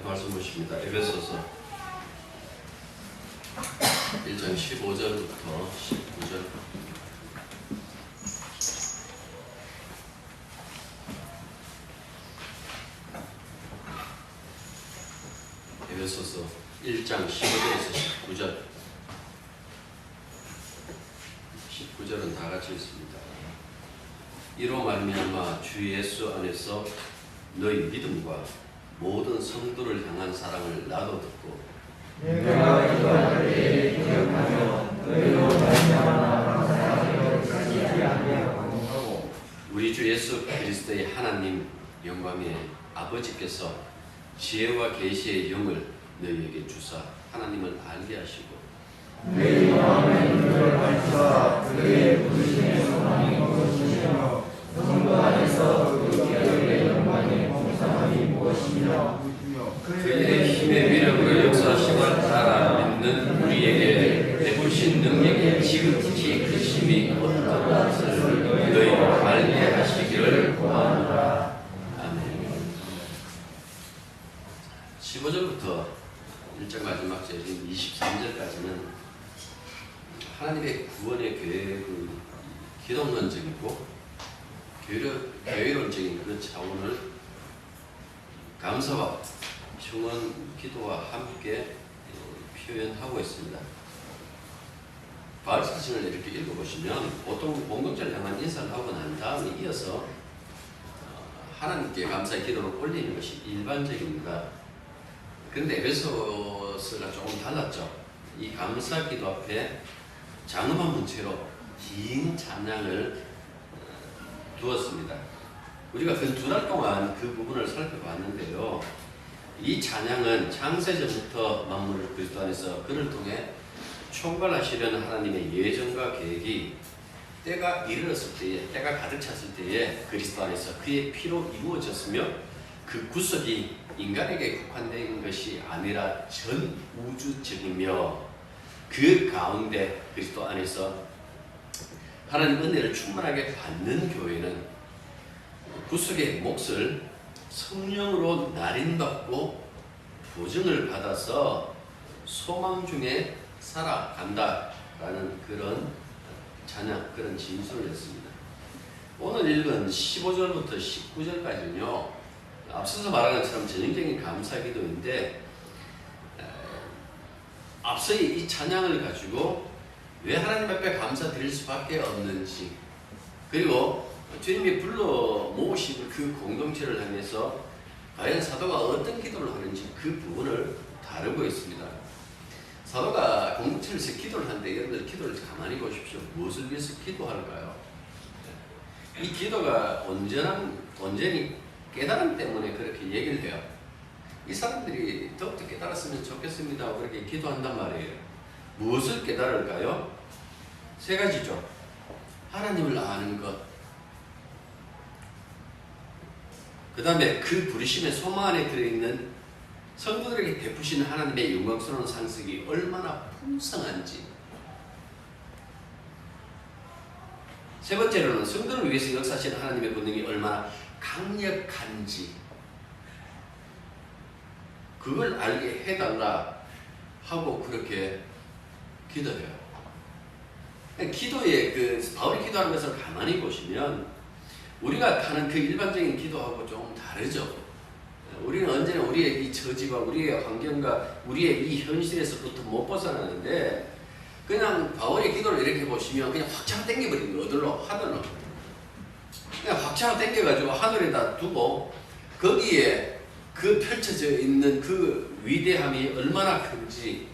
말씀 보십니다. 에베소서 1장 15절부터 19절. 에베소서 1장 15절에서 19절. 19절은 다 같이 있습니다. 이로 말미암아 주 예수 안에서 너희 믿음과 모든 성도를 향한 사랑을 나도 듣고 내가 기도할 때에 기억하며 너희로 말미암아 감사하며 그치지 아니하고 우리 주 예수 그리스도의 하나님 영광의 아버지께서 지혜와 계시의 영을 너희에게 주사 하나님을 알게 하시고 너희 마음의 눈을 밝히사 그의 부르심의 소망이 무엇이며 성도 안에서 그 기업의 영광의 공상함이 무엇이며 그의 힘의 위력을 역사하심을 따라 믿는 우리에게 베푸신 능력의 지극히 크심이 어떤 것을 너희가 알게 하시기를 구하노라. 아멘. 15절부터 1장 마지막 절인 23절까지는 하나님의 구원의 계획의 기독론적이고 교회론적인 그런 차원을 감사와 청원 기도와 함께 표현하고 있습니다. 바울 사진을 이렇게 읽어보시면 보통 공동체를 향한 인사를 하고 난 다음에 이어서 하나님께 감사의 기도를 올리는 것이 일반적입니다. 그런데 에베소서가 조금 달랐죠. 이 감사 기도 앞에 장엄한 문체로 긴 찬양을 두었습니다. 우리가 그 2달 동안 그 부분을 살펴봤는데요. 이 찬양은 창세전부터 만물을 그리스도 안에서 그를 통해 총괄하시려는 하나님의 예정과 계획이 때가 이르렀을 때에, 때가 가득 찼을 때에 그리스도 안에서 그의 피로 이루어졌으며 그 구속이 인간에게 국한된 것이 아니라 전 우주적이며 그 가운데 그리스도 안에서 하나님 은혜를 충만하게 받는 교회는 구속의 몫을 성령으로 날인받고 보증을 받아서 소망 중에 살아간다라는 그런 찬양, 그런 진술을 했습니다. 오늘 읽은 15절부터 19절까지는요, 앞서서 말한 것처럼 전형적인 감사 기도인데, 앞서의 이 찬양을 가지고 왜 하나님 앞에 감사드릴 수밖에 없는지, 그리고 주님이 불러 모으신 그 공동체를 향해서 과연 사도가 어떤 기도를 하는지 그 부분을 다루고 있습니다. 사도가 공동체에서 기도를 하는데 여러분들 기도를 가만히 보십시오. 무엇을 위해서 기도할까요? 이 기도가 온전히 깨달음 때문에 그렇게 얘기를 해요. 이 사람들이 더욱더 깨달았으면 좋겠습니다 하고 그렇게 기도한단 말이에요. 무엇을 깨달을까요? 3가지죠. 하나님을 아는 것, 그 다음에 그 부르심의 소망 안에 들어있는 성도들에게 베푸시는 하나님의 영광스러운 상식이 얼마나 풍성한지, 3번째로는 성도를 위해서 역사하시는 하나님의 권능이 얼마나 강력한지 그걸 알게 해달라 하고 그렇게 기도해요. 기도에 바울이 기도하는 것을 가만히 보시면 우리가 하는 그 일반적인 기도하고 조금 다르죠. 우리는 언제나 우리의 이 처지와 우리의 환경과 우리의 이 현실에서부터 못 벗어나는데, 그냥 바울의 기도를 이렇게 보시면 그냥 확 당겨버린 거예요. 어디로? 하늘로. 그냥 확 당겨가지고 하늘에다 두고 거기에 그 펼쳐져 있는 그 위대함이 얼마나 큰지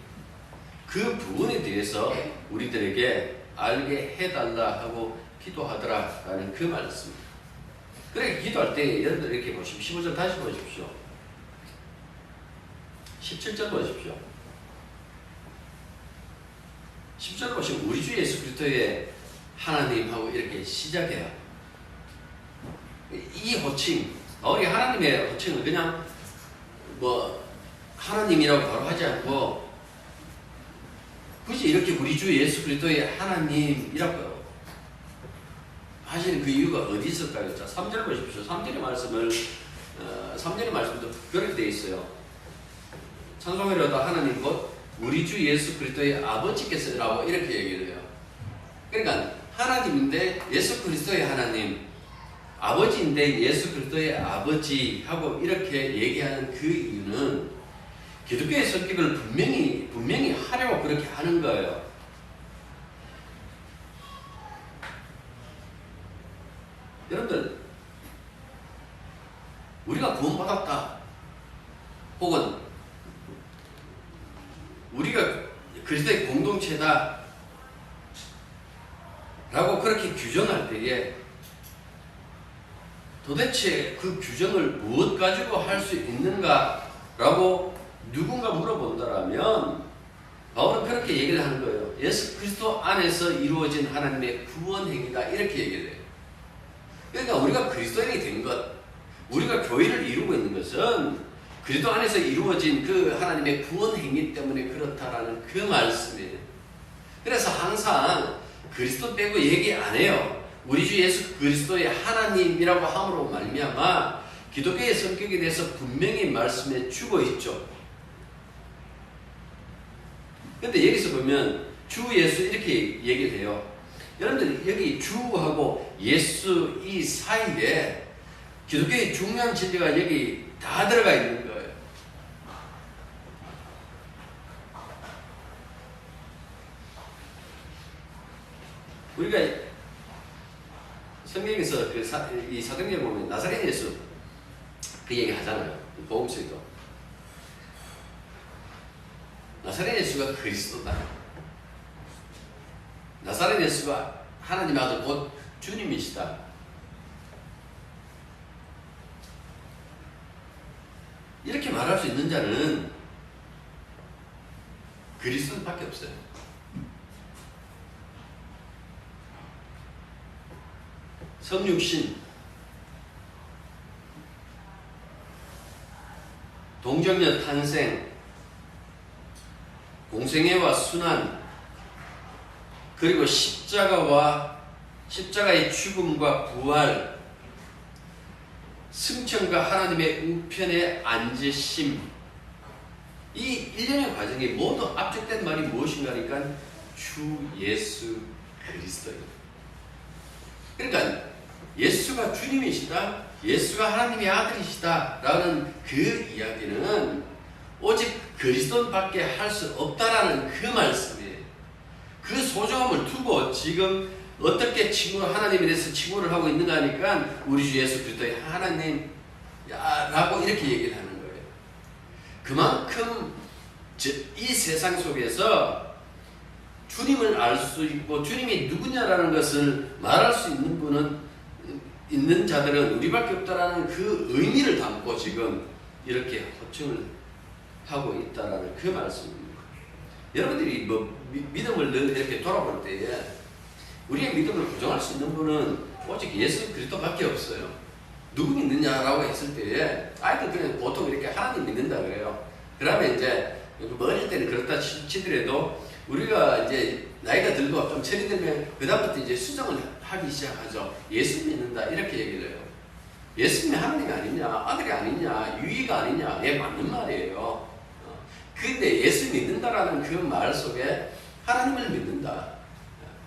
그 부분에 대해서 우리들에게 알게 해달라 하고 기도하더라라는 그 말씀. 그래, 기도할 때 여러분들 이렇게 보십시오. 15절 다시 보십시오. 17절 보십시오. 10절 보시면 우리 주 예수 그리스도의 하나님하고 이렇게 시작해요. 이 호칭, 우리 하나님의 호칭은 그냥 하나님이라고 바로 하지 않고 굳이 이렇게 우리 주 예수 그리스도의 하나님이라고 하시는 그 이유가 어디 있을까요? 자, 3절 보십시오. 3절의 말씀도 그렇게 되어 있어요. 찬송하려다 하나님 곧 우리 주 예수 그리스도의 아버지께서라고 이렇게 얘기를 해요. 그러니까 하나님인데 예수 그리스도의 하나님, 아버지인데 예수 그리스도의 아버지 하고 이렇게 얘기하는 그 이유는 기독교의 성격을 분명히 하려고 그렇게 하는 거예요. 여러분들, 우리가 구원받았다 혹은 우리가 그리스도의 공동체다 라고 그렇게 규정할 때에 도대체 그 규정을 무엇 가지고 할 수 있는가 라고 누군가 물어본다라면 바울은 그렇게 얘기를 하는 거예요. 예수 그리스도 안에서 이루어진 하나님의 구원 행위다 이렇게 얘기를 해요. 그러니까 우리가 그리스도인이 된 것, 우리가 교회를 이루고 있는 것은 그리스도 안에서 이루어진 그 하나님의 구원 행위 때문에 그렇다라는 그 말씀이에요. 그래서 항상 그리스도 빼고 얘기 안 해요. 우리 주 예수 그리스도의 하나님이라고 함으로 말미암아 기독교의 성격에 대해서 분명히 말씀해 주고 있죠. 근데 여기서 보면 주 예수 이렇게 얘기를 해요. 여러분들 여기 주하고 예수 이 사이에 기독교의 중요한 진리가 여기 다 들어가 있는 거예요. 우리가 성경에서 이 사도행전에 보면 나사렛 예수 그 얘기 하잖아요. 복음서에도 나사렛 예수가 그리스도다. 나사렛 예수가 하나님의 아들 곧 주님이시다. 이렇게 말할 수 있는 자는 그리스도밖에 없어요. 성육신, 동정녀 탄생, 공생애와 순환, 그리고 십자가의 죽음과 부활, 승천과 하나님의 우편에 앉으심, 이 일련의 과정이 모두 압축된 말이 무엇인가니까 주 예수 그리스도입니다. 그러니까 예수가 주님이시다, 예수가 하나님의 아들이시다 라는 그 이야기는 오직 그리스도밖에 할 수 없다라는 그 말씀이에요. 그 소중함을 두고 지금 어떻게 하나님에 대해서 칭호를 하고 있는가 하니까 우리 주 예수 그리스도의 하나님 라고 이렇게 얘기를 하는 거예요. 그만큼 이 세상 속에서 주님을 알 수 있고 주님이 누구냐라는 것을 말할 수 있는 자들은 우리밖에 없다라는 그 의미를 담고 지금 이렇게 호칭을 하고 있다라는 그 말씀입니다. 여러분들이 믿음을 늘 이렇게 돌아볼 때에 우리의 믿음을 부정할 수 있는 분은 오직 예수 그리스도밖에 없어요. 누구 믿느냐라고 했을 때에 아이들 그냥 보통 이렇게 하나님 믿는다 그래요. 그러면 이제 어릴 때는 그렇다 치더라도 우리가 이제 나이가 들고 좀 철이 들면 그다음부터 이제 수정을 하기 시작하죠. 예수 믿는다 이렇게 얘기를 해요. 예수님이 하나님이 아니냐, 아들이 아니냐, 유의가 아니냐, 예 맞는 말이에요. 근데 예수 믿는다라는 그 말 속에 하나님을 믿는다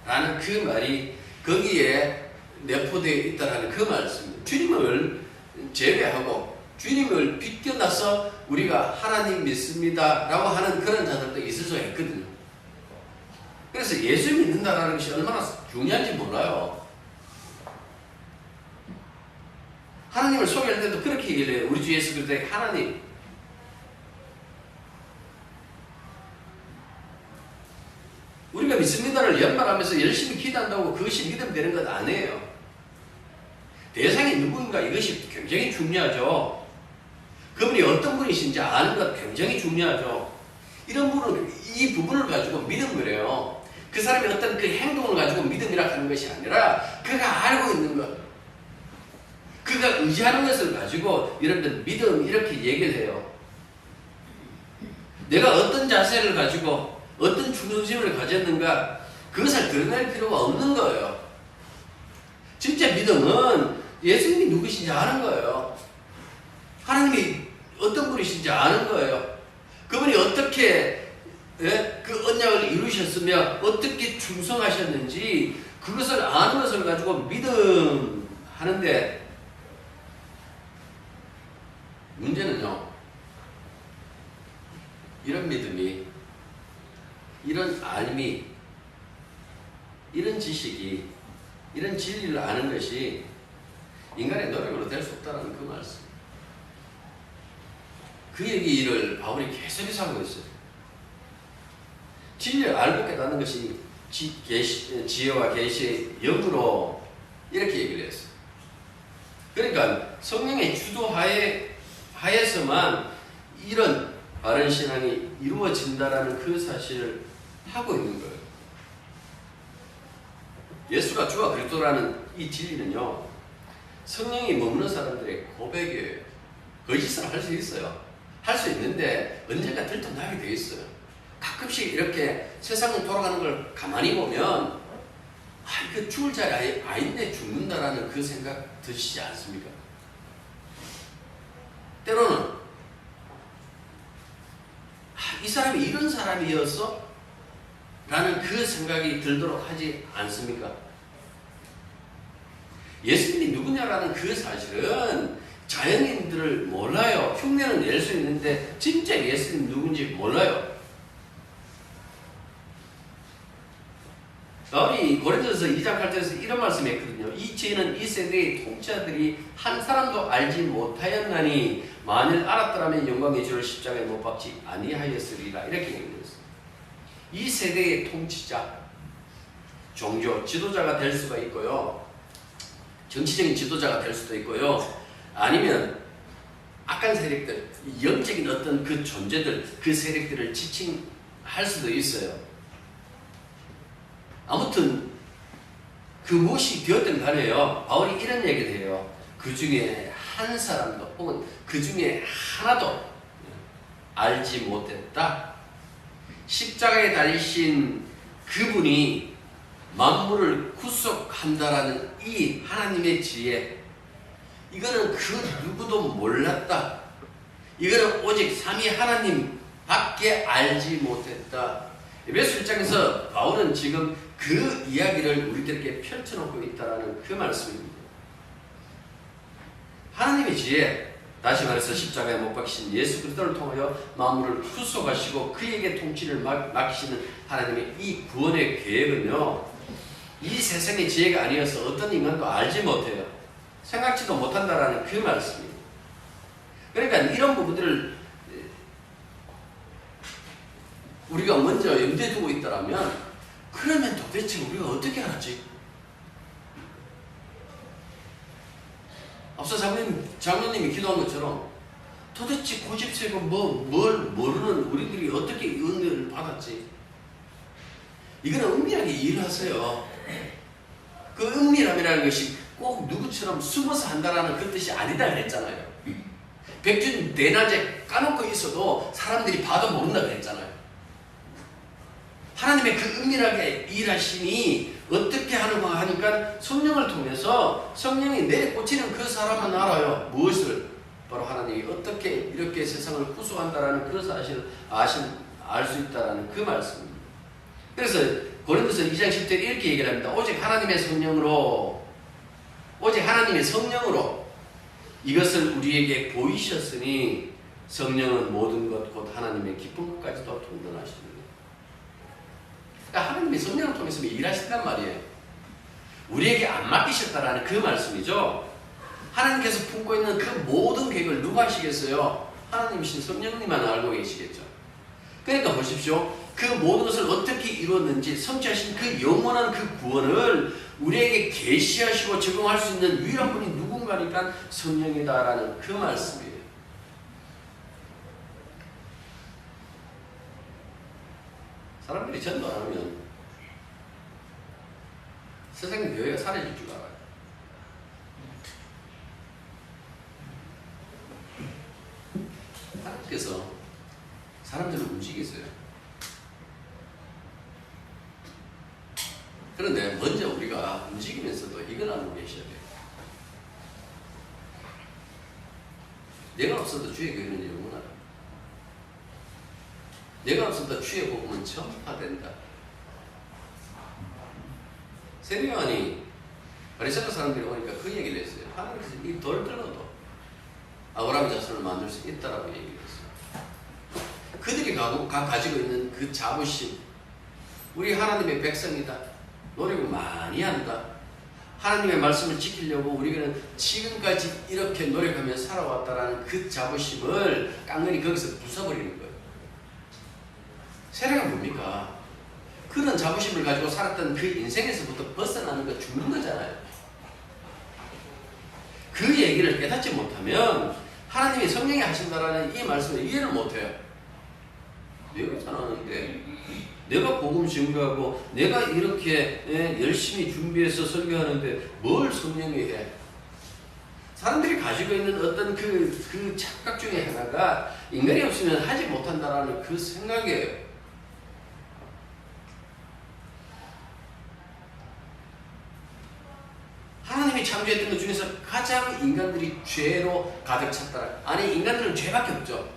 라는 그 말이 거기에 내포되어 있다라는 그 말씀입니다. 주님을 제외하고 주님을 비껴나서 우리가 하나님 믿습니다 라고 하는 그런 자들도 있을 수가 있거든요. 그래서 예수 믿는다라는 것이 얼마나 중요한지 몰라요. 하나님을 소개할 때도 그렇게 얘기를 해요. 우리 주 예수 그리스도의 하나님. 우리가 믿습니다를 연말하면서 열심히 기도한다고 그것이 믿음 되는 것 아니에요. 대상이 누구인가 이것이 굉장히 중요하죠. 그분이 어떤 분이신지 아는 것 굉장히 중요하죠. 이런 분은 이 부분을 가지고 믿음을 해요. 그 사람이 어떤 그 행동을 가지고 믿음이라 하는 것이 아니라 그가 알고 있는 것, 그가 의지하는 것을 가지고 여러분들 믿음 이렇게 얘기를 해요. 내가 어떤 자세를 가지고 어떤 중심을 가졌는가 그것을 드러낼 필요가 없는 거예요. 진짜 믿음은 예수님이 누구신지 아는 거예요. 하나님이 어떤 분이신지 아는 거예요. 그분이 어떻게 그 언약을 이루셨으며 어떻게 충성하셨는지 그것을 아는 것을 가지고 믿음하는데, 문제는요, 이런 믿음이, 이런 알미, 이런 지식이, 이런 진리를 아는 것이 인간의 노력으로 될 수 없다는 그 말씀. 그 얘기를 바울이 계속해서 하고 있어요. 진리를 알고 깨닫는 것이 지혜와 계시의 영으로 이렇게 얘기를 했어요. 그러니까 성령의 주도하에서만 이런 바른 신앙이 이루어진다라는 그 사실을 하고 있는 거예요. 예수가 주와 그리스도라는 이 진리는요, 성령이 머무는 사람들의 고백이에요. 거짓을 할 수 있어요. 할 수 있는데 언젠가 들통나게 되어 있어요. 가끔씩 이렇게 세상을 돌아가는 걸 가만히 보면, 이거 죽을 자리 아닌데 죽는다라는 그 생각 드시지 않습니까? 때로는 이 사람이 이런 사람이었어? 라는 그 생각이 들도록 하지 않습니까? 예수님이 누구냐라는 그 사실은 자연인들을 몰라요. 흉내는 낼 수 있는데 진짜 예수님 누군지 몰라요. 바울이 고린도서 2장 8절에서 이런 말씀했거든요. 이 죄는 이 세대의 통치자들이 한 사람도 알지 못하였나니 만일 알았더라면 영광의 주를 십자가에 못 박지 아니하였으리라. 이렇게 얘기했어요. 이 세대의 통치자, 종교, 지도자가 될 수가 있고요. 정치적인 지도자가 될 수도 있고요. 아니면 악한 세력들, 영적인 어떤 그 존재들, 그 세력들을 지칭할 수도 있어요. 아무튼 그 무엇이 되었든 간에요, 바울이 이런 얘기를 해요. 그 중에 한 사람도 혹은 그 중에 하나도 알지 못했다. 십자가에 달리신 그분이 만물을 구속한다라는 이 하나님의 지혜, 이거는 그 누구도 몰랐다. 이거는 오직 삼위 하나님 밖에 알지 못했다. 에베소 1장에서 바울은 지금 그 이야기를 우리들에게 펼쳐놓고 있다는 그 말씀입니다. 하나님의 지혜, 다시 말해서 십자가에 못 박히신 예수 그리스도를 통하여 만물을 구속하시고 그에게 통치를 맡기시는 하나님의 이 구원의 계획은요, 이 세상의 지혜가 아니어서 어떤 인간도 알지 못해요. 생각지도 못한다라는 그 말씀입니다. 그러니까 이런 부분들을 우리가 먼저 염두에 두고 있다면, 그러면 도대체 우리가 어떻게 알았지? 앞서 장로님이 기도한 것처럼 도대체 고집세고 뭘 모르는 우리들이 어떻게 은혜를 받았지? 이거는 은밀하게 이해를 하세요. 그 은밀함이라는 것이 꼭 누구처럼 숨어서 한다라는 그 뜻이 아니다 그랬잖아요. 백준 대낮에 까놓고 있어도 사람들이 봐도 모른다 그랬잖아요. 하나님의 그 은밀하게 일하심이 어떻게 하는가 하니까 성령을 통해서 성령이 내꽂히는 그 사람은 알아요. 무엇을? 바로 하나님이 어떻게 이렇게 세상을 구속한다라는 그 사실을 알 수 있다라는 그 말씀입니다. 그래서 고린도서 2장 10절에 이렇게 얘기를 합니다. 오직 하나님의 성령으로 이것을 우리에게 보이셨으니 성령은 모든 것 곧 하나님의 기쁜 것까지도 통변하십니다. 그러니까 하나님이 성령을 통해서 일하신단 말이에요. 우리에게 안 맡기셨다라는 그 말씀이죠. 하나님께서 품고 있는 그 모든 계획을 누가 하시겠어요? 하나님이신 성령님만 알고 계시겠죠. 그러니까 보십시오. 그 모든 것을 어떻게 이루었는지 성취하신 그 영원한 그 구원을 우리에게 계시하시고 적용할 수 있는 유일한 분이 누군가니까 성령이다라는 그 말씀이에요. 사람들이 전도 안 하면 세상의 교회가 사라질 줄 알아요. 하나님께서 사람들을 움직이세요. 그런데 먼저 우리가 움직이면서도 이걸 알고 계셔야 돼요. 내가 없어도 주의 교회는 영원하다. 내가 없어도 주의 복음은 전파된다. 세례요한이 바리새파 사람들이 오니까 그 얘기를 했어요. 하나님께서 이 돌 들어도 아브라함의 자손을 만들 수 있다라고 얘기를 했어요. 그들이 가지고 있는 그 자부심, 우리 하나님의 백성이다, 노력을 많이 한다, 하나님의 말씀을 지키려고 우리는 지금까지 이렇게 노력하며 살아왔다라는 그 자부심을 깡그리 거기서 부숴버리는 거예요. 세례가 뭡니까? 그런 자부심을 가지고 살았던 그 인생에서부터 벗어나는 거 죽는 거잖아요. 그 얘기를 깨닫지 못하면 하나님이 성령이 하신다라는 이 말씀을 이해를 못해요. 내가 잘하는데, 내가 복음 증거하고 내가 이렇게 열심히 준비해서 설교하는데 뭘 성령이 해? 사람들이 가지고 있는 어떤 그 착각 중에 하나가 인간이 없으면 하지 못한다라는 그 생각이에요. 하나님이 창조했던 것 중에서 가장 인간들이 죄로 가득 찼더라. 아니, 인간들은 죄밖에 없죠.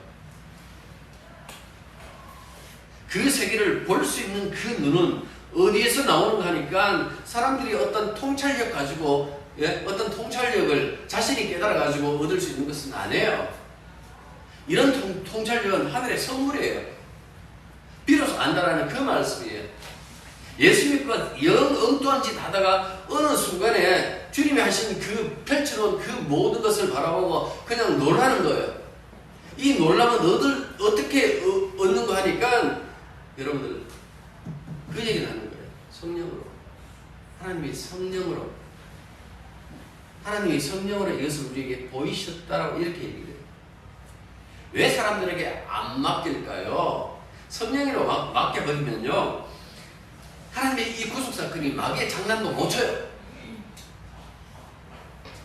그 세계를 볼 수 있는 그 눈은 어디에서 나오는가 하니까 사람들이 어떤 통찰력 가지고, 어떤 통찰력을 자신이 깨달아 가지고 얻을 수 있는 것은 아니에요. 이런 통찰력은 하늘의 선물이에요. 비로소 안다라는 그 말씀이에요. 예수 믿고 영 엉뚱한 짓 하다가 어느 순간에 주님이 하신 그 펼쳐놓은 그 모든 것을 바라보고 그냥 놀라는 거예요. 이 놀람은 어떻게 얻는가 하니까 여러분들 그 얘기를 하는 거예요. 성령으로. 하나님이 성령으로 이것을 우리에게 보이셨다라고 이렇게 얘기해요. 왜 사람들에게 안 맡길까요? 성령으로 맡겨버리면요, 하나님의 이 구속사건이 마귀의 장난도 못 쳐요.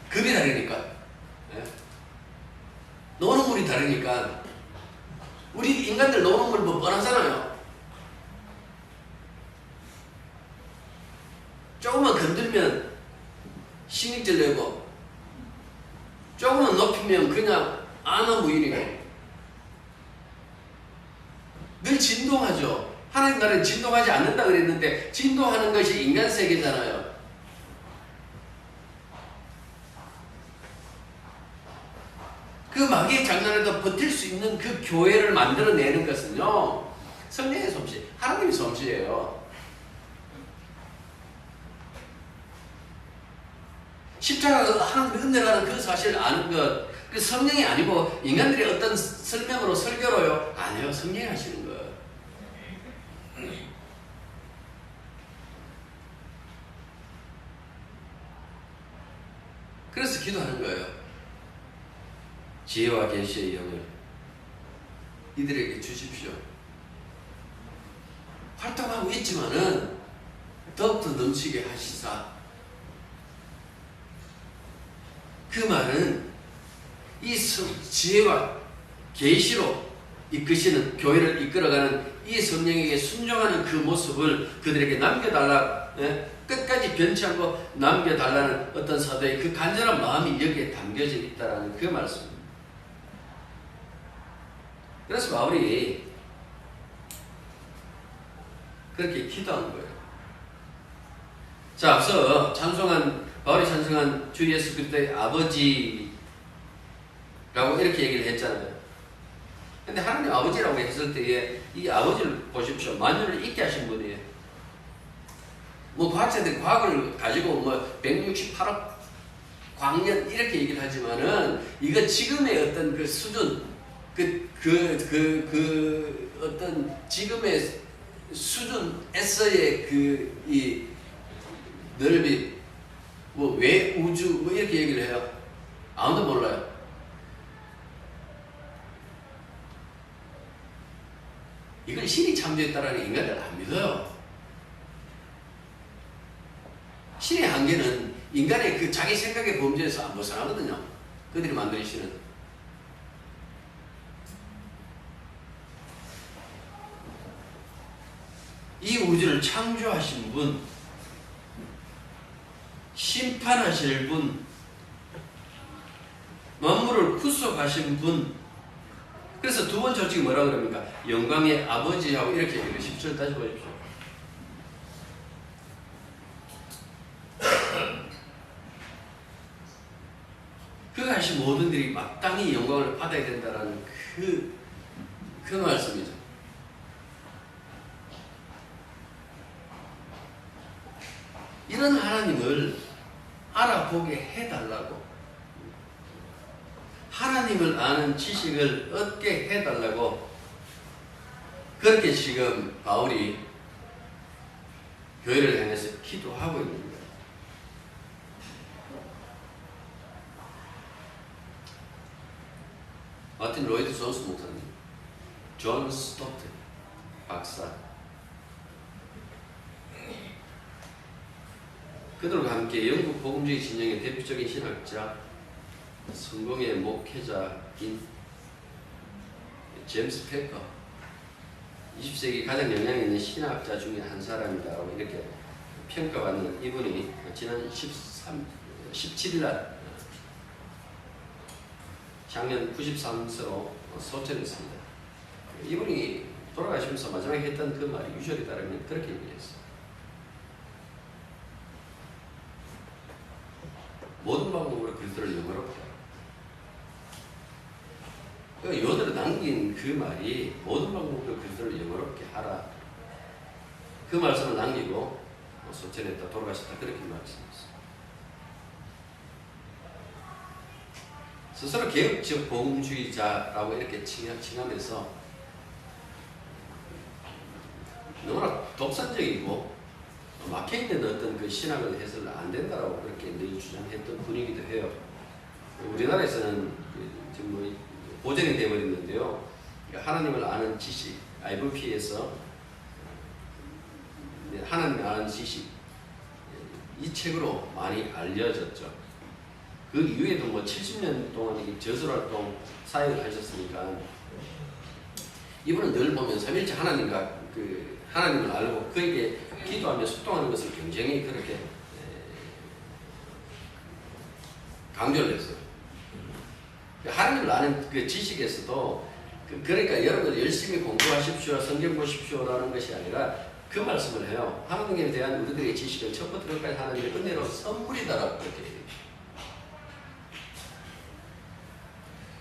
급이 다르니까. 노는 물이 다르니까. 우리 인간들 노는 물 뭐 뻔하잖아요. 조금만 건들면 신경질 내고, 조금만 높이면 그냥 안하무인이고, 늘 진동하죠. 하나님 나라는 진동하지 않는다 그랬는데 진동하는 것이 인간 세계잖아요. 그 마귀의 장난에도 버틸 수 있는 그 교회를 만들어내는 것은요, 성령의 솜씨, 하나님의 솜씨예요. 십자가가 하나님의 은혜라는 그 사실을 아는 것, 그 성령이 아니고 인간들이 어떤 설명으로 설교로요? 아니요, 성령이 하시는 거예요. 그래서 기도하는 거예요. 지혜와 계시의 영을 이들에게 주십시오. 활동하고 있지만은 더욱더 넘치게 하시사. 그 말은 이 지혜와 계시로 이끄시는, 교회를 이끌어가는 이 성령에게 순종하는 그 모습을 그들에게 남겨달라, 끝까지 변치 않고 남겨달라는 어떤 사도의 그 간절한 마음이 여기에 담겨져 있다는 그 말씀입니다. 그래서 바울이 그렇게 기도한 거예요. 자, 앞서 바울이 찬송한 주 예수 그리스도의 아버지라고 이렇게 얘기를 했잖아요. 근데 하나님 아버지라고 했을 때에 이 아버지를 보십시오. 만유를 있게 하신 분이에요. 뭐 과학자들이 과학을 가지고 뭐 168억 광년 이렇게 얘기를 하지만은 이거 지금의 어떤 그 수준, 어떤 지금의 수준에서의 이 넓이, 뭐 왜 우주 뭐 이렇게 얘기를 해요. 아무도 몰라요. 이걸 신이 창조했다라는 인간들 안 믿어요. 신의 한계는 인간의 그 자기 생각의 범죄에서 안 벗어나거든요. 그들이 만들어지는. 이 우주를 창조하신 분, 심판하실 분, 만물을 구속하신 분, 그래서 두 번째 솔직히 뭐라 그럽니까? 영광의 아버지하고 이렇게 얘기해요. 10절 다시 보십시오. 그가 하신 모든 일이 마땅히 영광을 받아야 된다는 그 말씀이죠. 이런 하나님을 알아보게 해달라고, 하나님을 아는 지식을 얻게 해달라고, 그렇게 지금 바울이 교회를 향해서 기도하고 있는 거예요. 마틴 로이드 존스 목사님, 존 스토트 박사, 그들과 함께 영국 복음주의 진영의 대표적인 신학자, 성공의 목회자인 제임스 패커, 20세기 가장 영향이 있는 신학자 중에 한 사람이다라고 이렇게 평가받는 이분이 지난 17일 날 작년 93세로 소천했습니다. 이분이 돌아가시면서 마지막에 했던 그 말이 유절에 따르면 그렇게 얘기했어요. 모든 방법으로 그리스도를 영화롭게 하라. 요들을 남긴 그 말이 모든 방법으로 그리스도를 영화롭게 하라. 그 말씀을 남기고 소천했다, 돌아가셨다, 그렇게 말씀했어요. 스스로 개혁적 복음주의자라고 이렇게 칭하면서 너무나 독선적이고 막혀있는 어떤 그 신학을 해서는 안 된다라고 그렇게 늘 주장했던 분이기도 해요. 우리나라에서는 지금 뭐 보전이 되어버렸는데요. 하나님을 아는 지식, IVP에서 하나님을 아는 지식, 이 책으로 많이 알려졌죠. 그 이후에도 뭐 70년 동안 저술활동 사역을 하셨으니까 이분은 늘 보면 삼일째 하나님과 하나님을 알고 그에게 기도하며 소통하는 것을 굉장히 그렇게 강조를 했어요. 하나님을 아는 그 지식에서도 그러니까 여러분 열심히 공부하십시오, 성경 보십시오라는 것이 아니라 그 말씀을 해요. 하나님에 대한 우리들의 지식은 첫부터 끝까지 하나님의 은혜로 선물이다라고 그렇게 얘기해요.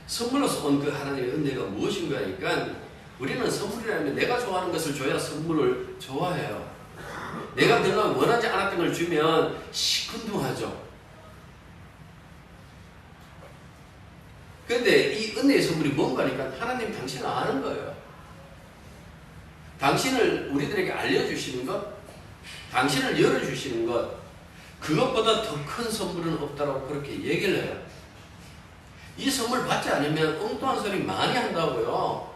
선물로서 온 그 하나님의 은혜가 무엇인가 하니까 우리는 선물이라면 내가 좋아하는 것을 줘야 선물을 좋아해요. 내가 내가 원하지 않았던 걸 주면 시큰둥하죠. 그런데 이 은혜의 선물이 뭔가 하니까 하나님 당신을 아는 거예요. 당신을 우리들에게 알려주시는 것, 당신을 열어주시는 것, 그것보다 더 큰 선물은 없다라고 그렇게 얘기를 해요. 이 선물 받지 않으면 엉뚱한 소리 많이 한다고요.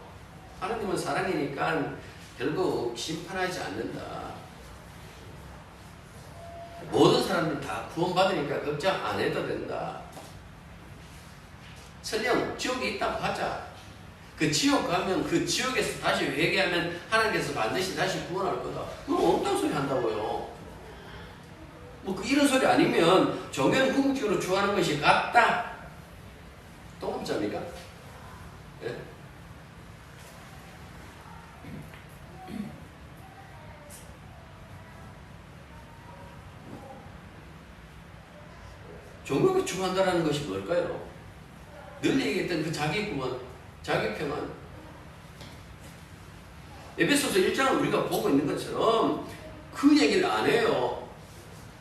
하나님은 사랑이니까 결국 심판하지 않는다. 모든 사람들 다 구원받으니까 걱정 안 해도 된다. 설령 지옥이 있다고 하자. 그 지옥 가면 그 지옥에서 다시 회개하면 하나님께서 반드시 다시 구원할 거다. 뭐 엉뚱한 소리 한다고요. 뭐 이런 소리 아니면 종교는 궁극적으로 주하는 것이 같다. 똥업자입니까? 예? 종교가 추구한다는 것이 뭘까요? 늘 얘기했던 그 자기 구원, 자기 평안. 에베소서 1장을 우리가 보고 있는 것처럼 그 얘기를 안 해요.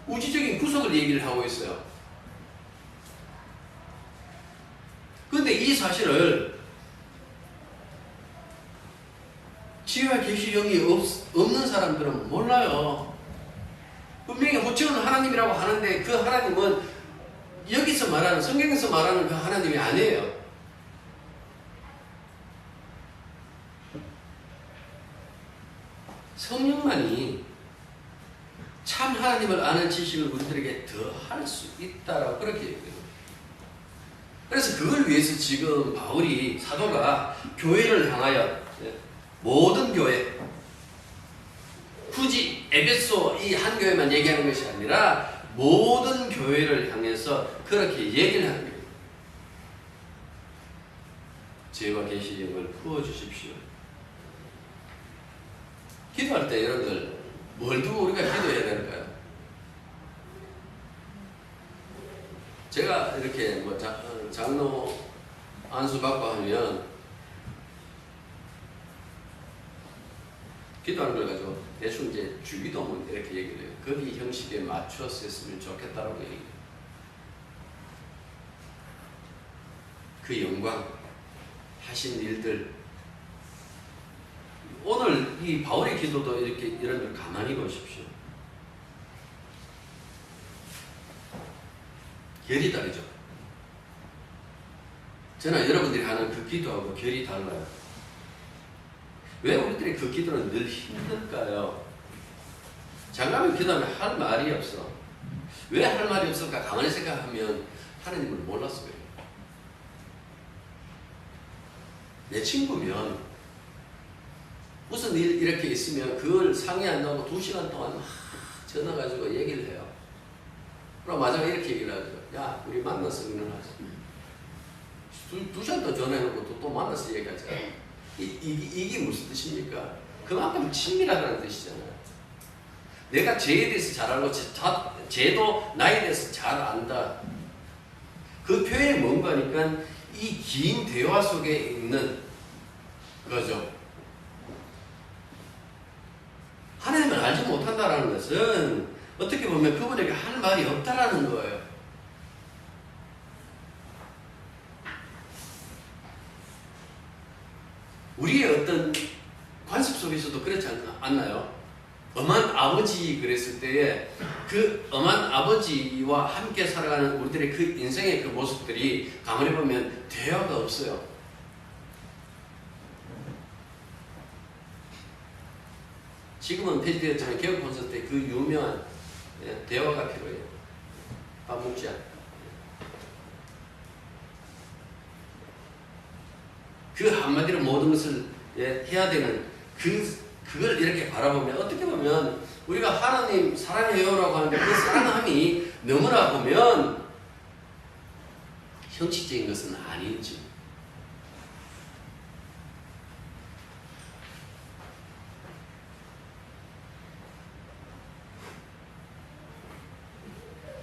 우주적인 구속을 얘기를 하고 있어요. 그런데 이 사실을 지혜와 계시 영이 없는 사람들은 몰라요. 분명히 호칭은 하나님이라고 하는데 그 하나님은 여기서 말하는, 성경에서 말하는 그 하나님이 아니에요. 성령만이 참 하나님을 아는 지식을 우리들에게 더 할 수 있다라고 그렇게 얘기해요. 그래서 그걸 위해서 지금 바울이 사도가 교회를 향하여, 모든 교회, 굳이 에베소 이 한 교회만 얘기하는 것이 아니라 모든 교회를 향해서 그렇게 얘기를 하는 거예요. 죄와 계시형을 부어주십시오. 기도할 때 여러분들 뭘 두고 우리가 기도해야 될까요? 제가 이렇게 뭐 장로 안수 받고 하면 기도하는 걸 가지고 대충 이제 주기도문 이렇게 얘기를 해요. 거기 형식에 맞춰서 했으면 좋겠다라고 얘기해요. 그 영광, 하신 일들. 오늘 이 바울의 기도도 이렇게 이런 걸 가만히 보십시오. 결이 다르죠. 저는 여러분들이 하는 그 기도하고 결이 달라요. 왜 우리들이 그 기도는 늘 힘들까요? 장가면 기도하면 할 말이 없어. 왜 할 말이 없을까? 가만히 생각하면 하나님을 몰랐어요. 내 친구면 무슨 일 이렇게 있으면 그걸 상의 안 나고 2시간 동안 막 전화 가지고 얘기를 해요. 그럼 마지막에 이렇게 얘기를 하죠. 야, 우리 만나서 일어나자. 2시간 더 전화해놓고 또 만나서 얘기하자. 이게 무슨 뜻입니까? 그만큼 친밀하다는 뜻이잖아요. 내가 죄에 대해서 잘 알고 죄도 나에 대해서 잘 안다. 그 표현이 뭔가니까 이 긴 대화 속에 있는 거죠. 하나님을 알지 못한다는 것은 어떻게 보면 그분에게 할 말이 없다라는 거예요. 우리의 어떤 관습 속에서도 그렇지 않나요? 엄한 아버지 그랬을 때에 그 엄한 아버지와 함께 살아가는 우리들의 그 인생의 그 모습들이 가만히 보면 대화가 없어요. 지금은 폐지되었지만 개혁 콘서트 때 그 유명한 대화가 필요해요. 밥 먹자. 그 한마디로 모든 것을 해야 되는 그걸 이렇게 바라보면 어떻게 보면 우리가 하나님 사랑해요라고 하는데 그 사랑함이 너무나 보면 형식적인 것은 아닌지.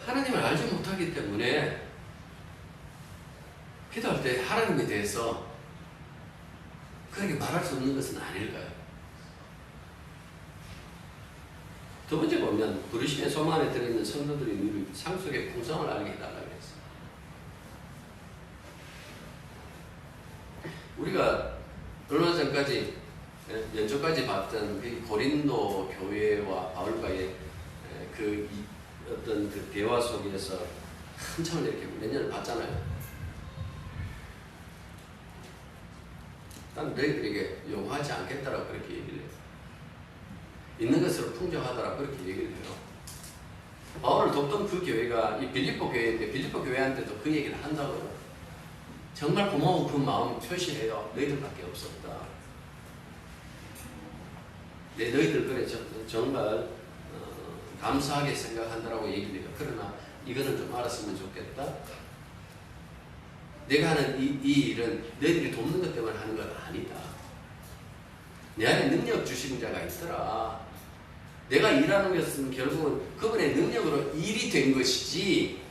하나님을 알지 못하기 때문에 기도할 때 하나님에 대해서 그렇게 말할 수 없는 것은 아닐까요? 두 번째 보면 부르심의 소망 안에 들어있는 성도들이 누릴 상속의 풍성을 알게 해달라고 했어요. 우리가 얼마 전까지 연초까지 봤던 그 고린도 교회와 바울과의 그 어떤 그 대화 속에서 한참을 이렇게 몇 년을 봤잖아요. 난 너희들에게 요구하지 않겠다라고 그렇게 얘기를 해요. 있는 것으로 풍족하다라고 그렇게 얘기를 해요. 바울을 돕던 그 교회가 이 빌립보 교회인데 빌립보 교회한테도 그 얘기를 한다고요. 정말 고마운 그 마음 표시해요. 너희들밖에 없었다. 너희들 그래 정말 감사하게 생각한다라고 얘기를 해요. 그러나 이거는 좀 알았으면 좋겠다. 내가 하는 이 일은 너희들이 돕는 것 때문에 하는 건 아니다. 내 안에 능력 주신 자가 있더라. 내가 일하는 것은 결국은 그분의 능력으로 일이 된 것이지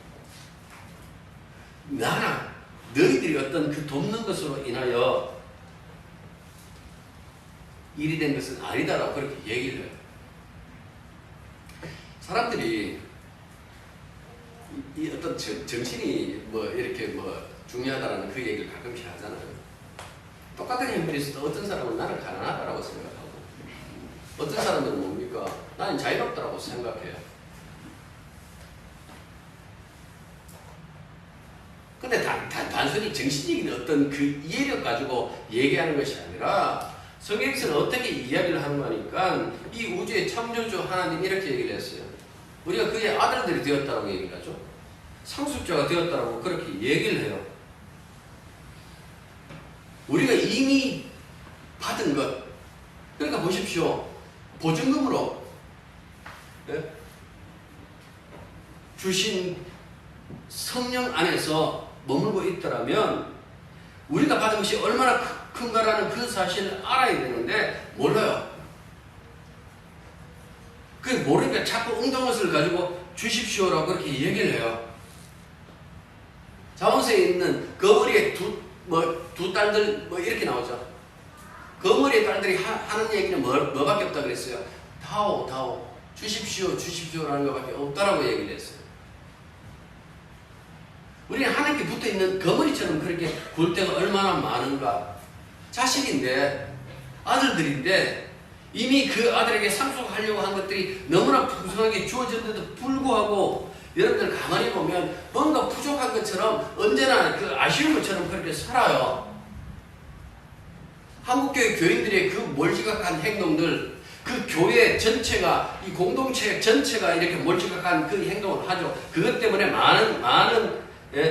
나나 너희들이 어떤 그 돕는 것으로 인하여 일이 된 것은 아니다라고 그렇게 얘기를 해요. 사람들이 이 어떤 정신이 뭐 이렇게 뭐 중요하다라는 그 얘기를 가끔씩 하잖아요. 똑같은 형편이 있어도 어떤 사람은 나는 가난하다라고 생각하고 어떤 사람은 뭡니까? 나는 자유롭다라고 생각해요. 근데 단순히 정신적인 어떤 그 이해력 가지고 얘기하는 것이 아니라 성경에서는 어떻게 이야기를 하는 거니까 이 우주의 창조주 하나님 이렇게 얘기를 했어요. 우리가 그의 아들들이 되었다라고 얘기를 하죠. 상속자가 되었다라고 그렇게 얘기를 해요. 우리가 이미 받은 것. 그러니까 보십시오. 보증금으로 주신 성령 안에서 머물고 있더라면 우리가 받은 것이 얼마나 큰가라는 그 사실을 알아야 되는데 몰라요. 그 모르니까 자꾸 엉덩이를 가지고 주십시오라고 그렇게 얘기를 해요. 자원서에 있는 거머리에 두 딸들 이렇게 나오죠. 거머리의 딸들이 하는 얘기는 뭐밖에 없다 그랬어요. 다오 주십시오라는 것밖에 없다라고 얘기를 했어요. 우리는 하나님께 붙어있는 거머리처럼 그렇게 굴 때가 얼마나 많은가. 자식인데 아들들인데 이미 그 아들에게 상속하려고 한 것들이 너무나 풍성하게 주어졌는데도 불구하고 여러분들 가만히 보면 뭔가 부족한 것처럼 언제나 그 아쉬운 것처럼 그렇게 살아요. 한국교회 교인들의 그 몰지각한 행동들, 그 교회 전체가, 이 공동체 전체가 이렇게 몰지각한 그 행동을 하죠. 그것 때문에 많은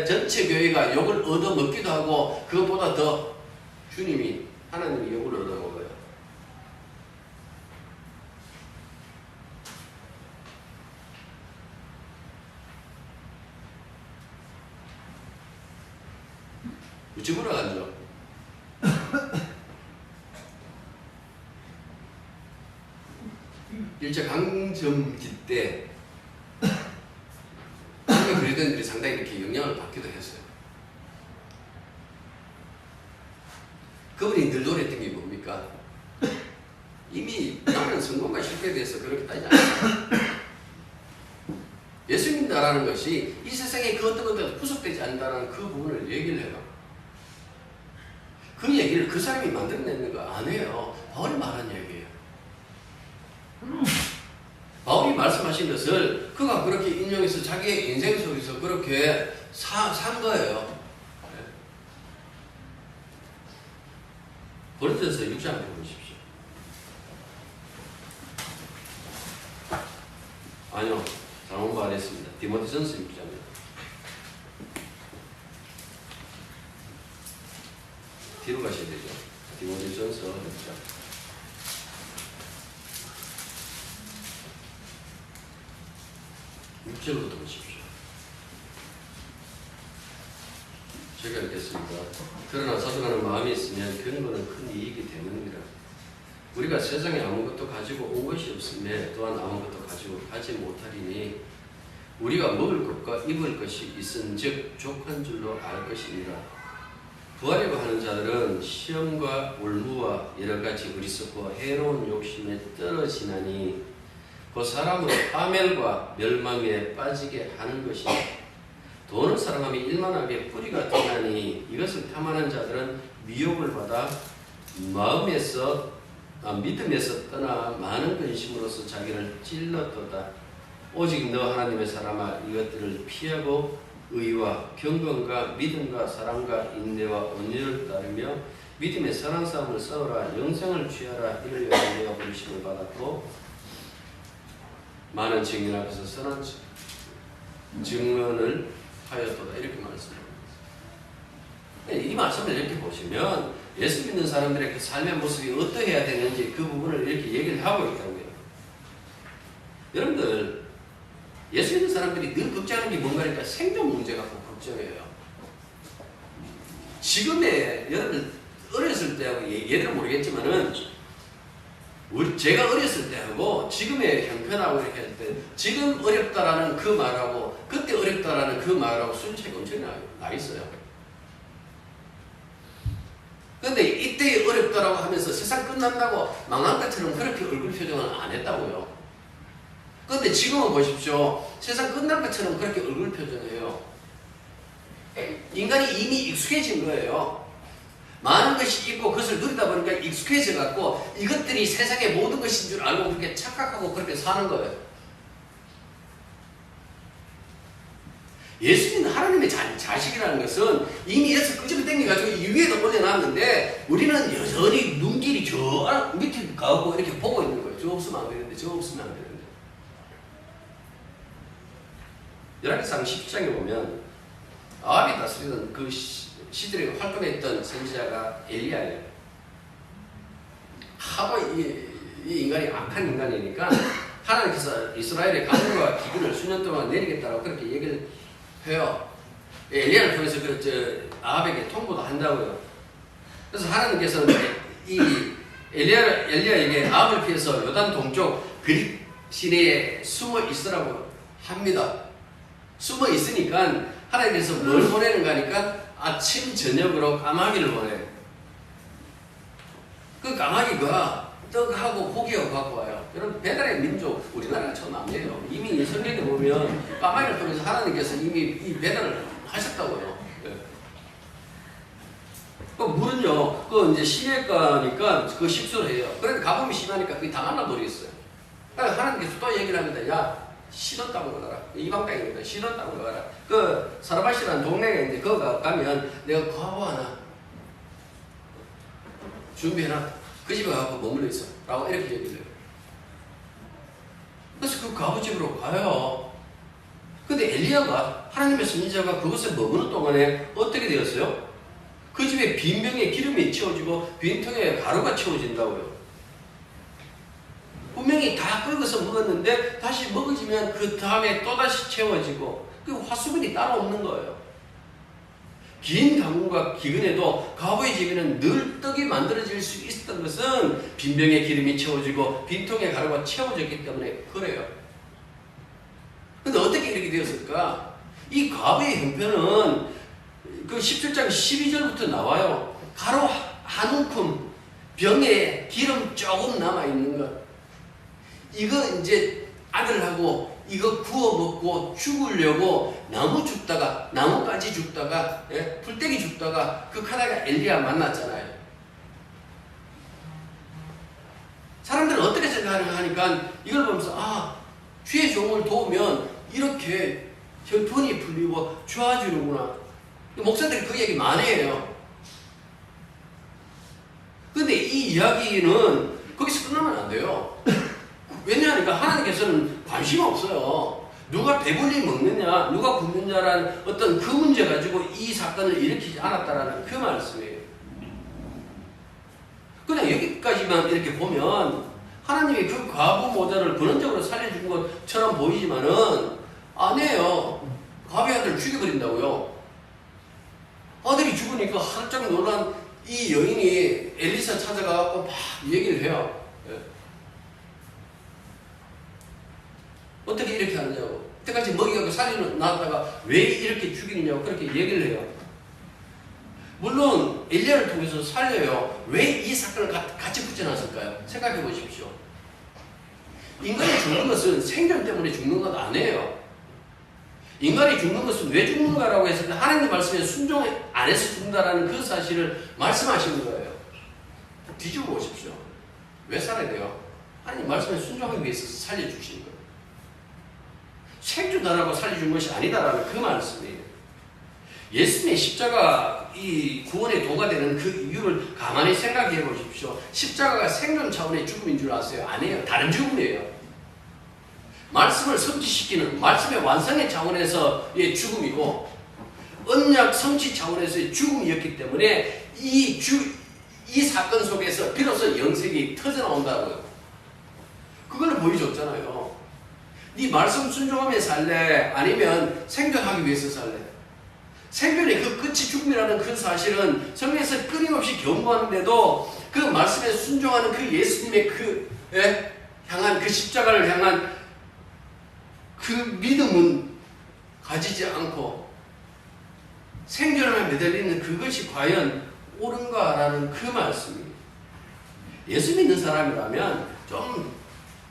전체 교회가 욕을 얻어먹기도 하고 그것보다 더 하나님이 욕을 얻어먹어요. 집으로 가죠. 일제 강점기 때 한국 그리스도인들이 상당히 이렇게 영향을 받기도 했어요. 그분이 늘 노랬던 게 뭡니까? 이미 나는 성공과 실패에 대해서 그렇게 따지지 않습니다. 예수 믿는다라는 것이 이 세상에 그 어떤 것도 구속되지 않는다는 그 부분을 얘기를 해요. 그 얘기를 그 사람이 만들어내는 거 아니에요. 바울이 말한 얘기예요. 바울이 말씀하신 것을 그가 그렇게 인용해서 자기의 인생 속에서 그렇게 산 거예요. 고린도서 6장을 보십시오. 아니요, 잘못 말했습니다. 디모데전서 6장입니다. 뒤로 가셔야 되죠. 디모데전서 6장. 6절부터 보십시오. 제가 읽겠습니다. 그러나 사도가는 마음이 있으면 근거는 큰 이익이 되느니라. 우리가 세상에 아무것도 가지고 온 것이 없음에 또한 아무것도 가지고 가지 못하리니 우리가 먹을 것과 입을 것이 있은즉 족한 줄로 알 것이니라. 구하려고 하는 자들은 시험과 올무와 여러 가지 어리석고 해로운 욕심에 떨어지나니 그 사람은 파멸과 멸망에 빠지게 하는 것이니 돈을 사랑함이 일만하게 뿌리가 되나니 이것을 탐하는 자들은 미혹을 받아 믿음에서 떠나 많은 근심으로써 자기를 찔렀도다. 오직 너 하나님의 사람아 이것들을 피하고 의와 경건과 믿음과 사랑과 인내와 온유를 따르며 믿음의 선한 싸움을 싸우라. 영생을 취하라. 이를 위하여 내가 부르심을 받았고 많은 증인 앞에서 선한 증언을 하였도다. 이렇게 말씀합니다. 이 말씀을 이렇게 보시면 예수 믿는 사람들의 그 삶의 모습이 어떠해야 되는지 그 부분을 이렇게 얘기를 하고 있다고요. 여러분들 예수 믿는 사람들이 늘 걱정하는 게 뭔가니까 생존 문제 갖고 걱정해요. 지금의 여러분 어렸을 때하고 얘들은 모르겠지만은 제가 어렸을 때하고 지금의 형편하고 이렇게 할 때 지금 어렵다라는 그 말하고 그때 어렵다라는 그 말하고 순차가 엄청 나 있어요. 그런데 이때 어렵다라고 하면서 세상 끝난다고 망한 것처럼 그렇게 얼굴 표정은 안 했다고요. 그런데 지금은 보십시오. 세상 끝난 것처럼 그렇게 얼굴 표정해요. 인간이 이미 익숙해진 거예요. 많은 것이 있고 그것을 누리다 보니까 익숙해져 갖고 이것들이 세상의 모든 것인 줄 알고 그렇게 착각하고 그렇게 사는 거예요. 예수 믿는 하나님의 자식이라는 것은 이미 에서 끄집어 당겨가지고 이 위에다 올려놨는데 우리는 여전히 눈길이 저 밑에 가고 이렇게 보고 있는 거예요. 저 없으면 안 되는데 저 없으면 안 되는데. 열왕기상 10장에 보면 아합이 다스리던 그 시들에 활동했던 선지자가 엘리야예요. 하도 이 인간이 악한 인간이니까 하나님께서 이스라엘의 가문과 기근을 수년 동안 내리겠다고 그렇게 얘기를 해요. 엘리야를 통해서 아합에게 통보도 한다고요. 그래서 하나님께서는 이 엘리야에게 악을 피해서 요단 동쪽 그릿 시내에 숨어 있으라고 합니다. 숨어 있으니까 하나님께서 뭘 보내는가 하니까 아침 저녁으로 까마귀를 보내요. 그 까마귀가 떡하고 고기하고 갖고 와요. 여러분, 배달의 민족 우리나라가 처음 아니에요. 이미 성경에 보면 까마귀를 통해서 하나님께서 이미 이 배달을 하셨다고요. 네. 그 물은요, 그 이제 시내가니까 그 식수를 해요. 그런데 가뭄이 심하니까 그게 다 말라 버리겠어요. 그러니까 하나님께서 또 얘기를 합니다. 야, 시돈 땅으로 가라. 이방 땅이니까 시돈 땅으로 가라. 그 사르밧이라는 동네에 이제 거기 가면 내가 과부 하나 준비해놔. 그 집에 가서 머물러 있어. 라고 이렇게 얘기를 해요. 그래서 그 과부 집으로 가요. 근데 엘리야가 하나님의 선지자가 그곳에 머무는 동안에 어떻게 되었어요? 그 집에 빈병에 기름이 채워지고 빈통에 가루가 채워진다고요. 분명히 다 끓여서 먹었는데 다시 먹어지면 그 다음에 또다시 채워지고 그 화수분이 따로 없는 거예요. 긴 가뭄과 기근에도 과부의 집에는 늘 떡이 만들어질 수 있었던 것은 빈병에 기름이 채워지고 빈통에 가루가 채워졌기 때문에 그래요. 근데 어떻게 이렇게 되었을까? 이 과부의 형편은 그 17장 12절부터 나와요. 가루 한 움큼, 병에 기름 조금 남아있는 것. 이거 이제 아들하고 이거 구워 먹고 죽으려고 나무까지 죽다가, 예? 풀떼기 죽다가 그 카다가 엘리야 만났잖아요. 사람들은 어떻게 생각하는가 하니까 이걸 보면서 주의 종을 도우면 이렇게 형편이 풀리고 좋아지는구나. 목사들이 그 얘기 많이 해요. 근데 이 이야기는 거기서 끝나면 안 돼요. 왜냐하니까 하나님께서는 관심 없어요. 누가 배불리 먹느냐, 누가 굶느냐라는 어떤 그 문제 가지고 이 사건을 일으키지 않았다라는 그 말씀이에요. 그냥 여기까지만 이렇게 보면 하나님이 그 과부 모자를 근원적으로 살려준 것처럼 보이지만은 아니에요. 과부의 아들 죽여버린다고요. 아들이 죽으니까 한짝 놀란 이 여인이 엘리사 찾아가고 막 얘기를 해요. 어떻게 이렇게 하느냐고. 그때까지 먹이고 살리는 놨다가 왜 이렇게 죽이느냐고 그렇게 얘기를 해요. 물론 엘리야를 통해서 살려요. 왜 이 사건을 같이 붙여놨을까요? 생각해 보십시오. 인간이 죽는 것은 생존 때문에 죽는 것 아니에요. 인간이 죽는 것은 왜 죽는가라고 했을 때 하나님 말씀에 순종 안 해서 죽는다라는 그 사실을 말씀하시는 거예요. 뒤집어 보십시오. 왜 살아야 돼요? 하나님 말씀에 순종하기 위해서 살려주시는 거예요. 생존하라고 살려준 것이 아니다라는 그 말씀이에요. 예수님의 십자가 이 구원의 도가 되는 그 이유를 가만히 생각해 보십시오. 십자가가 생존 차원의 죽음인 줄 아세요? 아니에요. 다른 죽음이에요. 말씀을 성취시키는 말씀의 완성의 차원에서의 죽음이고 언약 성취 차원에서의 죽음이었기 때문에 이 사건 속에서 비로소 영생이 터져나온다고요. 그걸 보여줬잖아요. 네 말씀 순종하며 살래? 아니면 생존하기 위해서 살래? 생존의 그 끝이 죽음이라는 그 사실은 성경에서 끊임없이 경고하는데도 그 말씀에 순종하는 그 예수님의 향한 그 십자가를 향한 그 믿음은 가지지 않고 생존함에 매달리는 그것이 과연 옳은가라는 그 말씀이에요. 예수 믿는 사람이라면 좀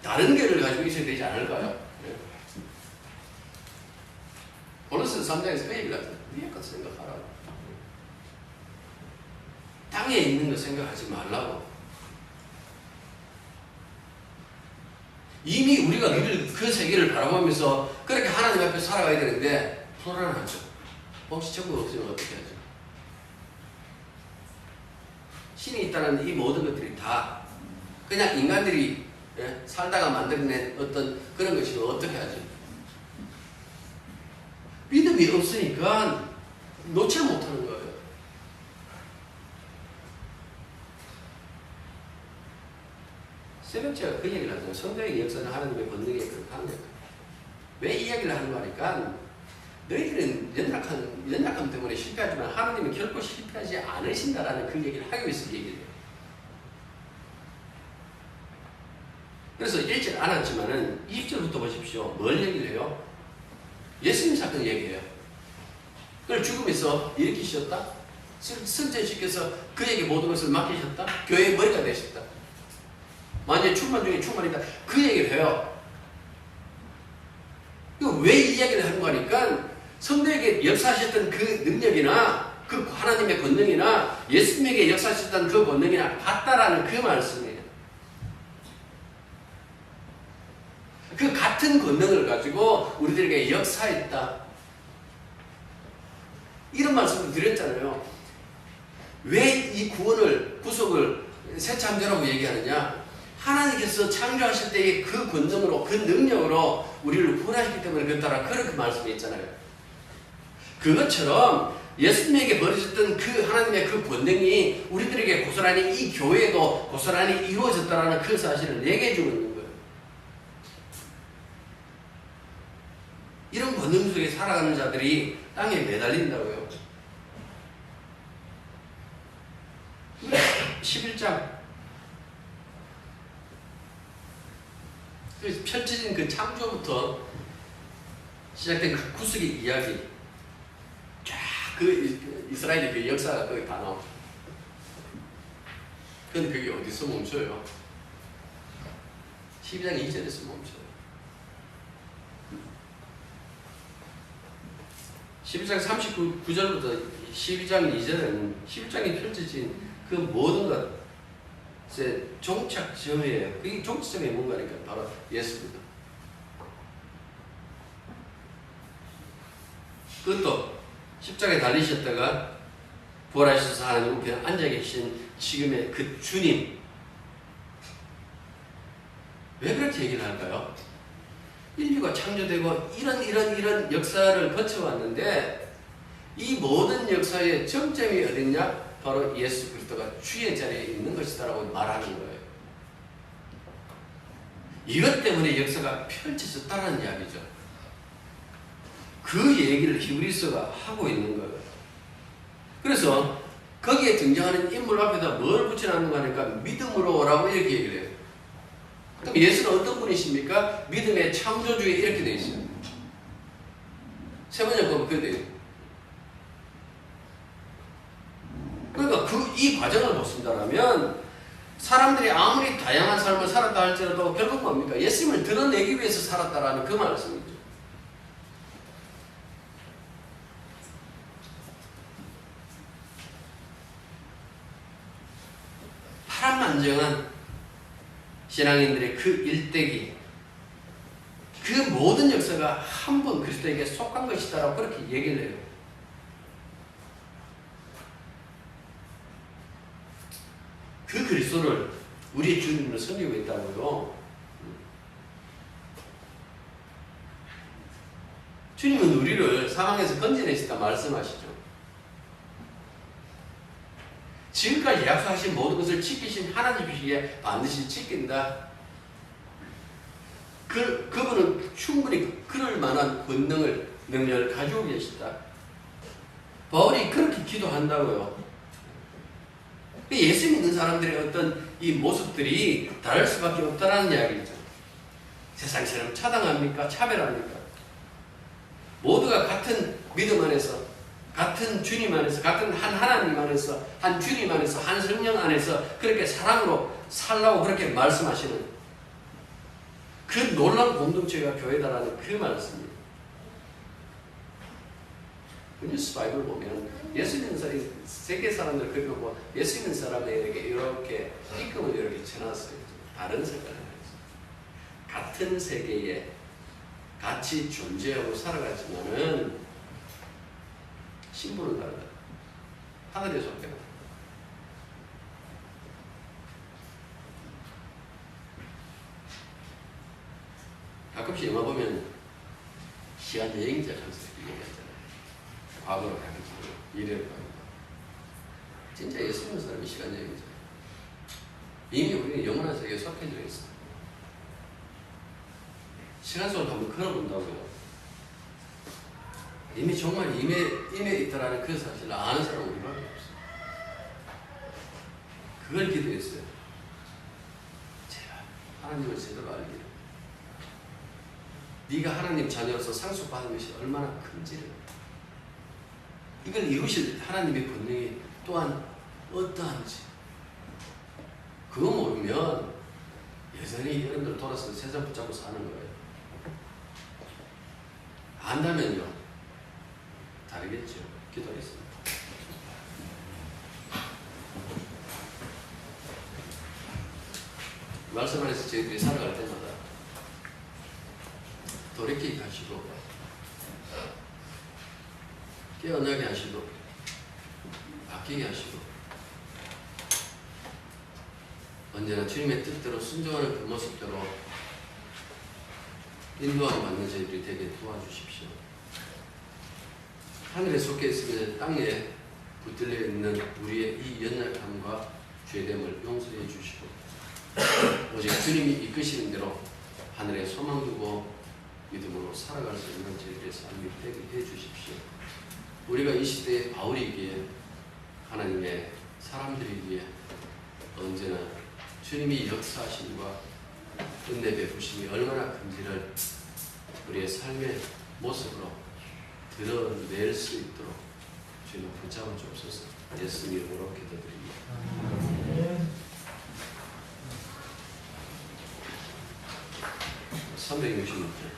다른 결을 가지고 있어야 되지 않을까요? 고린도서 3장에서 그 얘기를 하잖아요. 위에 것 생각하라고. 땅에 있는 거 생각하지 말라고. 이미 우리가 늘 그 세계를 바라보면서 그렇게 하나님 앞에 살아가야 되는데 불안하죠. 혹시 천국 없으면 어떻게 하죠? 신이 있다는 이 모든 것들이 다 그냥 인간들이 살다가 만들어낸 어떤 그런 것이면 어떻게 하죠? 믿음이 없으니까 놓지 못하는 거예요. 새벽제가 그 얘기를 하잖아요. 성경의 역사는 하나님의 권능에 그렇게 하는 거예요. 왜 이 얘기를 하는 거니까 너희들은 연약함 때문에 실패하지만 하나님은 결코 실패하지 않으신다라는 그 얘기를 하기 위해서 얘기를 해요. 그래서 읽질 않았지만은 20절부터 보십시오. 뭘 얘기를 해요? 예수님 사건 얘기해요. 그걸 죽음에서 일으키셨다? 승천시켜서 그에게 모든 것을 맡기셨다? 교회의 머리가 되셨다? 만약에 충만 중에 충만이다. 그 얘기를 해요. 왜 이 이야기를 하는 거니까 성도에게 역사하셨던 그 능력이나 그 하나님의 권능이나 예수님에게 역사하셨던 그 권능이나 같다라는 그 말씀이에요. 그 같은 권능을 가지고 우리들에게 역사했다. 이런 말씀을 드렸잖아요. 왜 이 구속을 새 창조라고 얘기하느냐? 하나님께서 창조하실 때의 그 권능으로, 그 능력으로 우리를 구원하셨기 때문에 그렇다라 그렇게 말씀이 있잖아요. 그것처럼 예수님에게 버려졌던 그 하나님의 그 권능이 우리들에게 고스란히 이 교회에도 고스란히 이루어졌다라는 그 사실을 내게 주고 있는 거예요. 이런 권능 속에 살아가는 자들이 땅에 매달린다고요. 11장 그래서 펼쳐진 그 창조부터 시작된 그 구속의 이야기 쫙 그 이스라엘의 그 역사가 거기 다 나오죠. 근데 그게 어디서 멈춰요? 12장 2절에서 멈춰요. 11장 39절부터 12장 2절에는 11장이 펼쳐진 그 모든 것의 종착점이에요. 그게 종착점이 뭔가니까 바로 예수입니다. 그것도 십자가에 달리셨다가 부활하셔서 하나님 우편에 앉아 계신 지금의 그 주님. 왜 그렇게 얘기를 할까요? 인류가 창조되고 이런 역사를 거쳐왔는데 이 모든 역사의 정점이 어딨냐? 바로 예수 그리스도가 주의 자리에 있는 것이다라고 말하는 거예요. 이것 때문에 역사가 펼쳐졌다는 이야기죠. 그 얘기를 히브리서가 하고 있는 거예요. 그래서 거기에 등장하는 인물 앞에다 뭘 붙여놨는가 하니까 믿음으로라고 이렇게 얘기를 해요. 그럼 예수는 어떤 분이십니까? 믿음의 창조주에 이렇게 되어 있어요. 세 번째 보면 그렇게 되어 있어요. 그러니까 이 과정을 보신다면 사람들이 아무리 다양한 삶을 살았다 할지라도 결국 뭡니까? 예수님을 드러내기 위해서 살았다라는 그 말씀이죠. 파란만장한 신앙인들의 그 일대기, 그 모든 역사가 한 번 그리스도에게 속한 것이다라고 그렇게 얘기를 해요. 그 그리스도를 우리의 주님으로 섬기고 있다고요. 주님은 우리를 사망에서 건져내시다 말씀하시죠. 지금까지 약속하신 모든 것을 지키신 하나님이시기에 반드시 지킨다. 그분은 충분히 그럴 만한 능력을 가지고 계시다. 바울이 그렇게 기도한다고요. 예수 믿는 사람들의 어떤 이 모습들이 다를 수밖에 없다는 이야기죠. 세상처럼 차당합니까? 차별합니까? 모두가 같은 믿음 안에서, 같은 주님 안에서, 같은 한 하나님 안에서, 한 주님 안에서, 한 성령 안에서 그렇게 사랑으로 살라고 그렇게 말씀하시는 그 놀라운 공동체가 교회다라는 그 말씀입니다. 뉴스 바이블 보면 예수 믿는 사람이 세계 사람들 그리고 예수 믿는 사람에게 이렇게 띠끔을 이렇게 쳐놨어요. 다른 색깔을 해서 같은 세계에 같이 존재하고 살아가지만은 신분은 다르다. 하늘에 속해. 가끔씩 영화 보면 시간 여행자 컨셉 얘기하잖아요. 과거로 가는 미래로 가는 진짜 예수 믿는 사람이 시간 여행자. 이미 우리는 영원한 세계에 속해져 있어. 시간 속을 한번 걸어본다고요. 이미 정말 임해 있다라는 그 사실을 아는 사람은 우리밖에 없어요. 그걸 기도했어요. 제발 하나님을 제대로 알기를. 네가 하나님 자녀로서 상속받은 것이 얼마나 큰지를, 이걸 이루실 하나님의 권능이 또한 어떠한지, 그거 모르면 여전히 여러분들 돌아서 세상 붙잡고 사는 거예요. 안다면요 다르겠죠. 기도하겠습니다. 말씀 안에서 저희들이 살아갈 때마다 돌이키게 하시고 깨어나게 하시고 바뀌게 하시고 언제나 주님의 뜻대로 순종하는 그 모습대로 인도함 받는 저희들이 되게 도와주십시오. 하늘에 속해 있으며 땅에 붙들려 있는 우리의 이 연약함과 죄됨을 용서해 주시고 오직 주님이 이끄시는 대로 하늘에 소망 두고 믿음으로 살아갈 수 있는 저희들의 삶이 되게 해 주십시오. 우리가 이 시대의 바울이기에 하나님의 사람들이기에 언제나 주님이 역사하심과 은혜 베푸심이 얼마나 큰지를 우리의 삶의 모습으로 드러낼 수 있도록 주님 붙잡아 주옵소서. 예수님 이름으로 기도드립니다. 366절.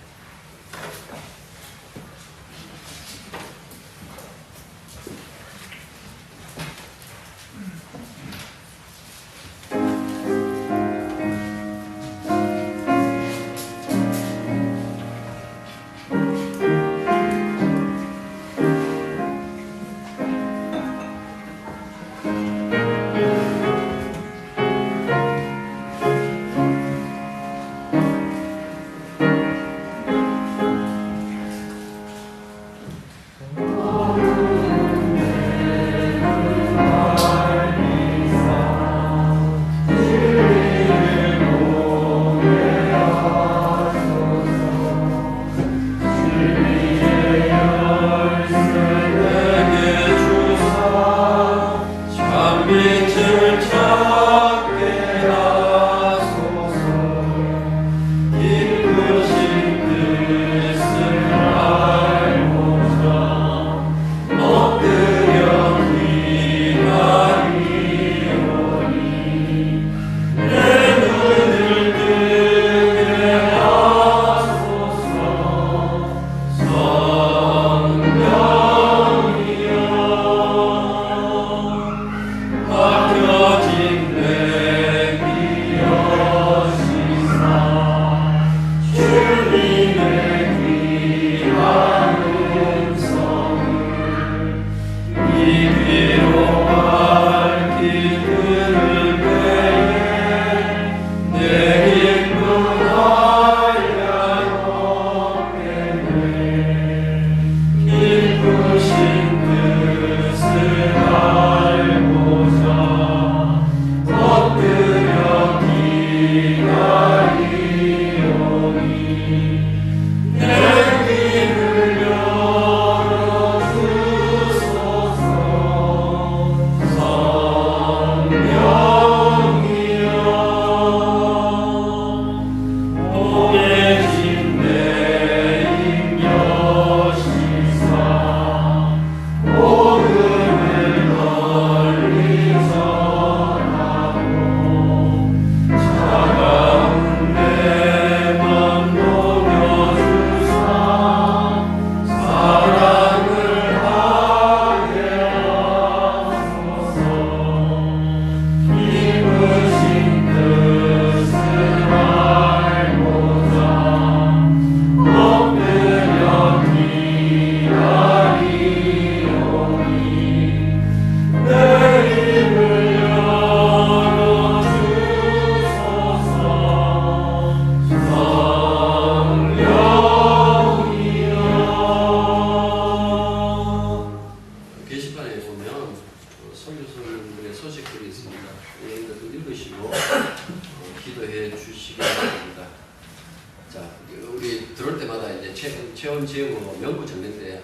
체온 지형으로 명부 적는데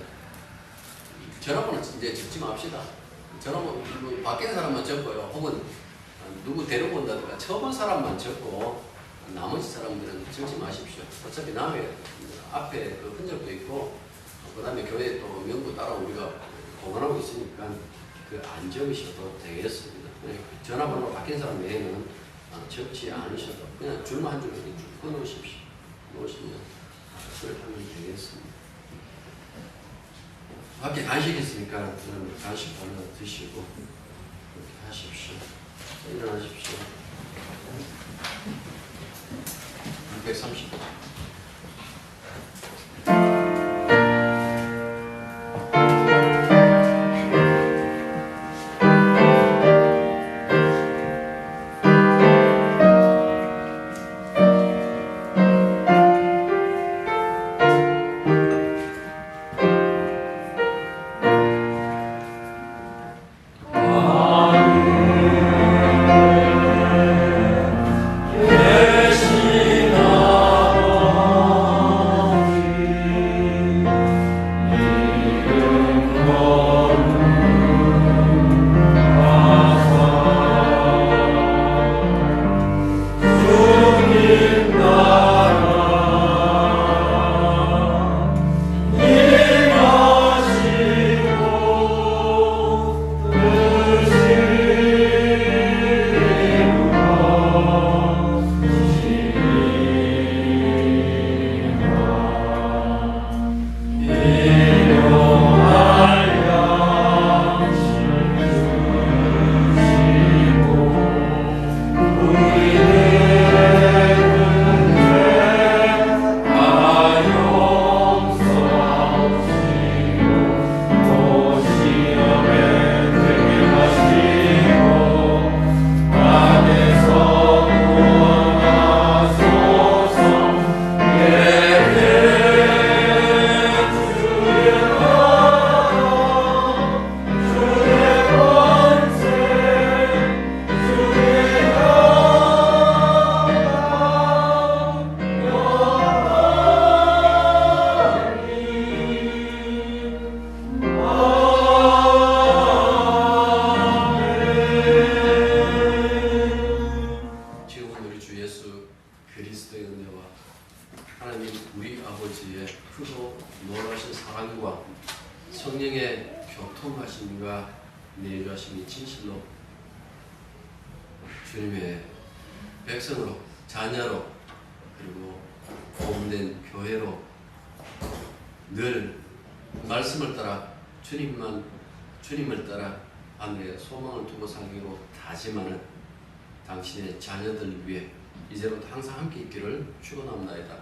전화번호 이제 적지 맙시다. 전화번호 뭐 바뀐 사람만 적고요. 혹은 누구 데리고 온다든가 처음 사람만 적고 나머지 사람들은 적지 마십시오. 어차피 남의 앞에 그 흔적도 있고 그 다음에 교회 또 명부 따라 우리가 공헌하고 있으니까 그 안 적으셔도 되겠습니다. 전화번호 바뀐 사람 외에는 적지 않으셔도 그냥 줄만 한 줄 이렇게 쭉 끊어놓으십시오. 놓으시면 그걸 하면 되겠습니다. 밖에 간식 있으니까 간식 하나 드시고 그렇게 하십시오. 일어나십시오. 630. 주님의 백성으로, 자녀로, 그리고 복음된 교회로 늘 말씀을 따라 주님을 따라 하늘에 소망을 두고 살기로 다짐하는 당신의 자녀들 위해 이제로부터 항상 함께 있기를 축원합니다.